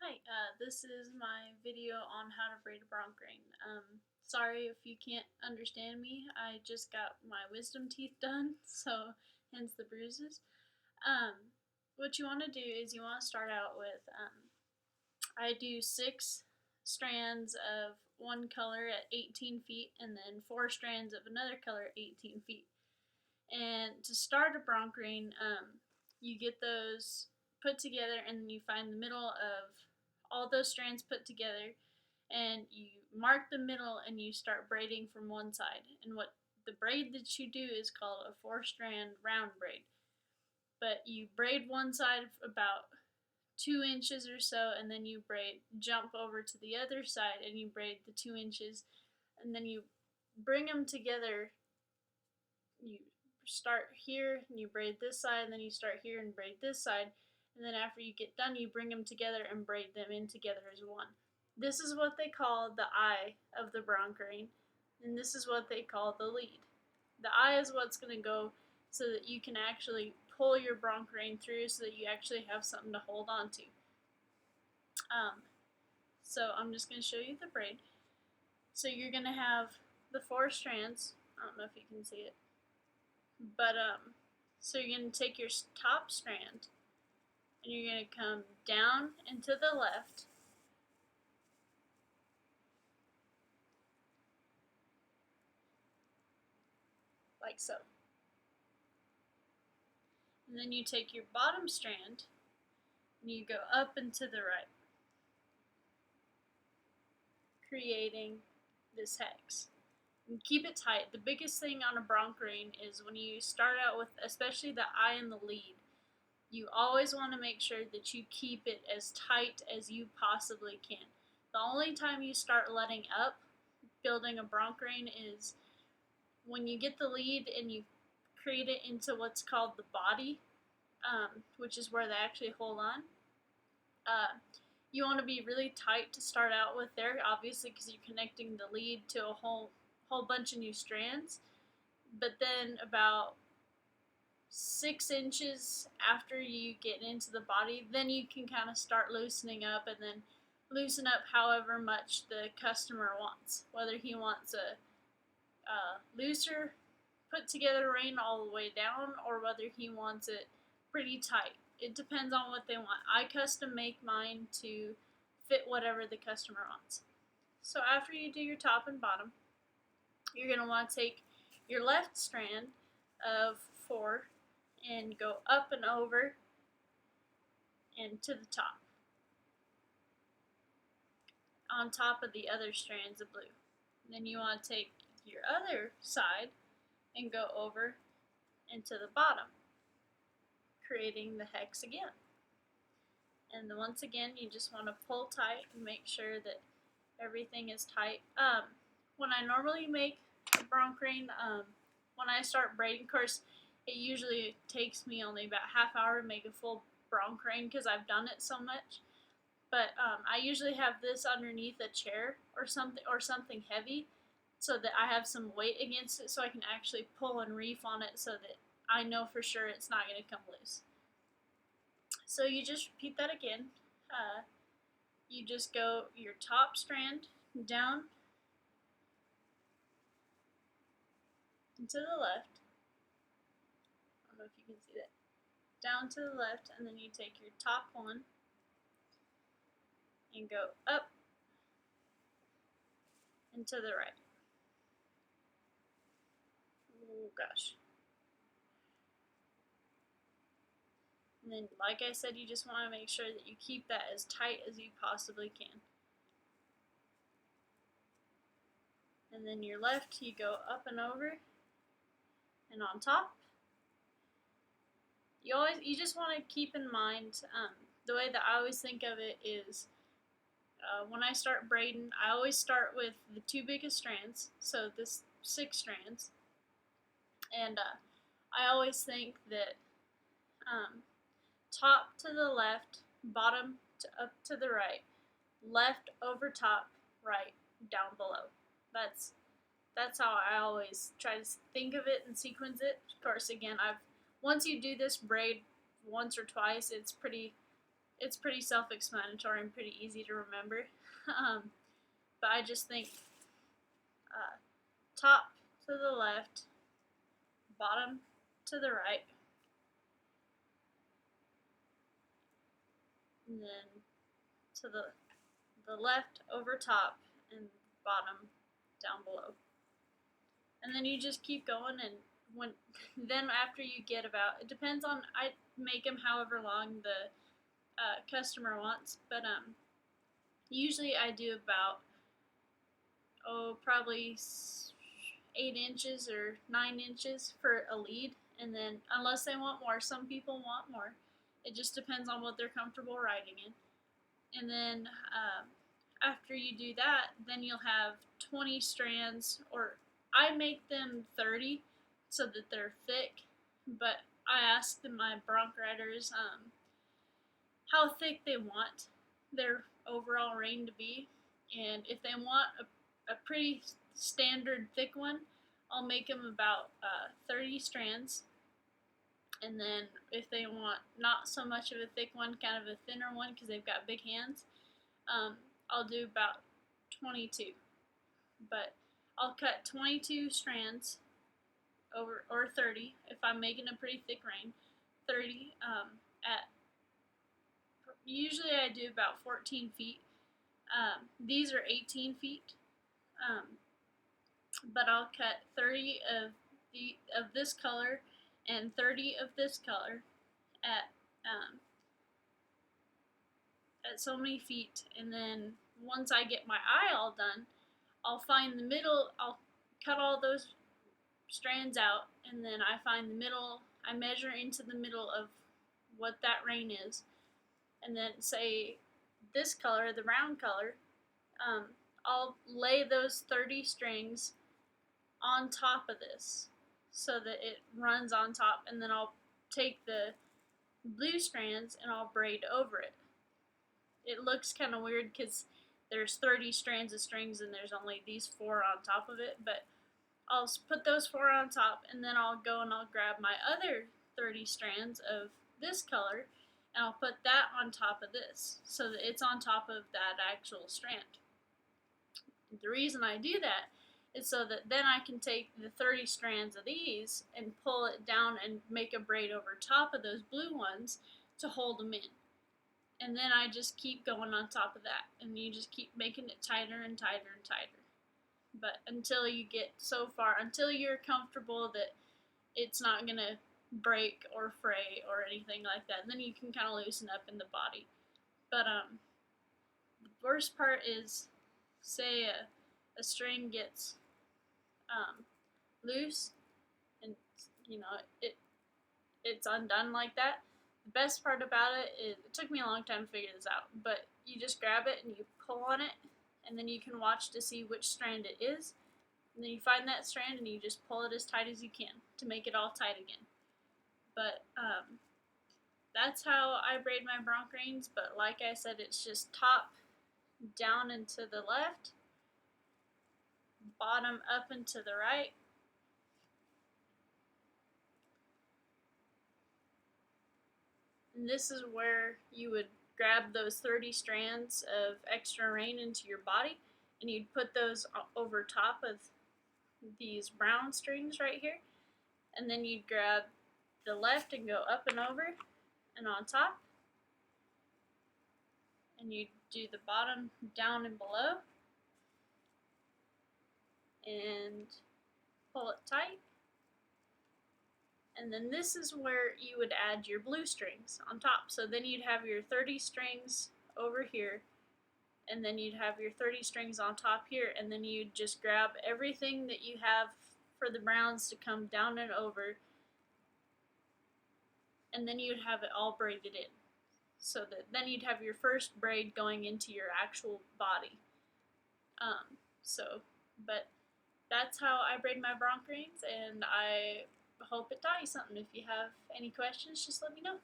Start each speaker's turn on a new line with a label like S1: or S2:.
S1: Hi, this is my video on how to braid a bronc rein. Sorry if you can't understand me. I just got my wisdom teeth done, so hence the bruises. Um, what you want to do is you want to start out with, I do 6 strands of one color at 18 feet and then 4 strands of another color at 18 feet. And to start a bronc rein, you get those put together and then you find the middle of all those strands put together and you mark the middle and you start braiding from one side. And what the braid that you do is called a 4-strand round braid. But you braid one side about 2 inches or so, and then you jump over to the other side and you braid the 2 inches, and then you bring them together. You start here and you braid this side, and then you start here and braid this side, and then after you get done you bring them together and braid them in together as one. This is what they call the eye of the bronc rein, and this is what they call the lead. The eye is what's going to go so that you can actually pull your bronc rein through so that you actually have something to hold on to. So I'm just going to show you the braid. So you're going to have the 4 strands. I don't know if you can see it. But so you're going to take your top strand and you're going to come down and to the left, like so. And then you take your bottom strand and you go up and to the right, creating this hex. And keep it tight. The biggest thing on a bronc rein is when you start out with, especially the eye and the lead, you always want to make sure that you keep it as tight as you possibly can. The only time you start letting up building a bronc rein is when you get the lead and you create it into what's called the body, which is where they actually hold on. You want to be really tight to start out with there, obviously, because you're connecting the lead to a whole bunch of new strands. But then about 6 inches after you get into the body, then you can kind of start loosening up, and then loosen up however much the customer wants. Whether he wants a looser put together rein all the way down, or whether he wants it pretty tight. It depends on what they want. I custom make mine to fit whatever the customer wants. So after you do your top and bottom, you're going to want to take your left strand of 4 and go up and over and to the top, on top of the other strands of blue. And then you want to take your other side and go over and to the bottom, creating the hex again. And then once again, you just want to pull tight and make sure that everything is tight. When I normally make a bronc rein, when I start braiding, of course, it usually takes me only about half hour to make a full bronc rein because I've done it so much. But I usually have this underneath a chair or something heavy, so that I have some weight against it, so I can actually pull and reef on it, so that I know for sure it's not going to come loose. So you just repeat that again. You just go your top strand down and to the left. I don't know if you can see that. Down to the left, and then you take your top one and go up and to the right. Oh gosh. And then, like I said, you just want to make sure that you keep that as tight as you possibly can. And then your left, you go up and over and on top. You just want to keep in mind, the way that I always think of it is, when I start braiding, I always start with the 2 biggest strands, so this 6 strands, and I always think that top to the left, bottom to up to the right, left over top, right down below. That's how I always try to think of it and sequence it. Of course, again, once you do this braid once or twice, it's pretty it's pretty self-explanatory and pretty easy to remember. But I just think top to the left, bottom to the right, and then to the left over top and bottom down below. And then you just keep going, and then after you get about, it depends on, I make them however long the customer wants, but usually I do about probably 8 inches or 9 inches for a lead, and then unless they want more, some people want more. It just depends on what they're comfortable riding in. And then after you do that, then you'll have 20 strands, or I make them 30 so that they're thick, but I ask my bronc riders how thick they want their overall rein to be, and if they want a pretty standard thick one, I'll make them about 30 strands. And then if they want not so much of a thick one, kind of a thinner one because they've got big hands, I'll do about 22. But I'll cut 22 strands over, or 30 if I'm making a pretty thick rein. 30 at, usually I do about 14 feet. These are 18 feet. But I'll cut 30 of this color and 30 of this color at so many feet, and then once I get my eye all done, I'll find the middle. I'll cut all those strands out, and then I find the middle. I measure into the middle of what that rein is, and then say this color, the round color, I'll lay those 30 strings on top of this so that it runs on top, and then I'll take the blue strands and I'll braid over it. It looks kind of weird because there's 30 strands of strings and there's only these 4 on top of it, but I'll put those 4 on top, and then I'll go and I'll grab my other 30 strands of this color and I'll put that on top of this so that it's on top of that actual strand. The reason I do that is so that then I can take the 30 strands of these and pull it down and make a braid over top of those blue ones to hold them in. And then I just keep going on top of that, and you just keep making it tighter and tighter and tighter. But until you get so far, until you're comfortable that it's not going to break or fray or anything like that, and then you can kind of loosen up in the body. But the worst part is, say a string gets loose, and you know it's undone like that. The best part about it is, it took me a long time to figure this out, but you just grab it and you pull on it, and then you can watch to see which strand it is, and then you find that strand and you just pull it as tight as you can to make it all tight again. But that's how I braid my bronc reins, but like I said, it's just top down and to the left, bottom up and to the right, and this is where you would grab those 30 strands of extra rein into your body, and you'd put those over top of these brown strings right here, and then you'd grab the left and go up and over and on top, and you'd do the bottom down and below and pull it tight. And then this is where you would add your blue strings on top. So then you'd have your 30 strings over here, and then you'd have your 30 strings on top here, and then you'd just grab everything that you have for the browns to come down and over, and then you'd have it all braided in. So that then you'd have your first braid going into your actual body. But that's how I braid my bronc reins, and I hope it taught you something. If you have any questions, just let me know.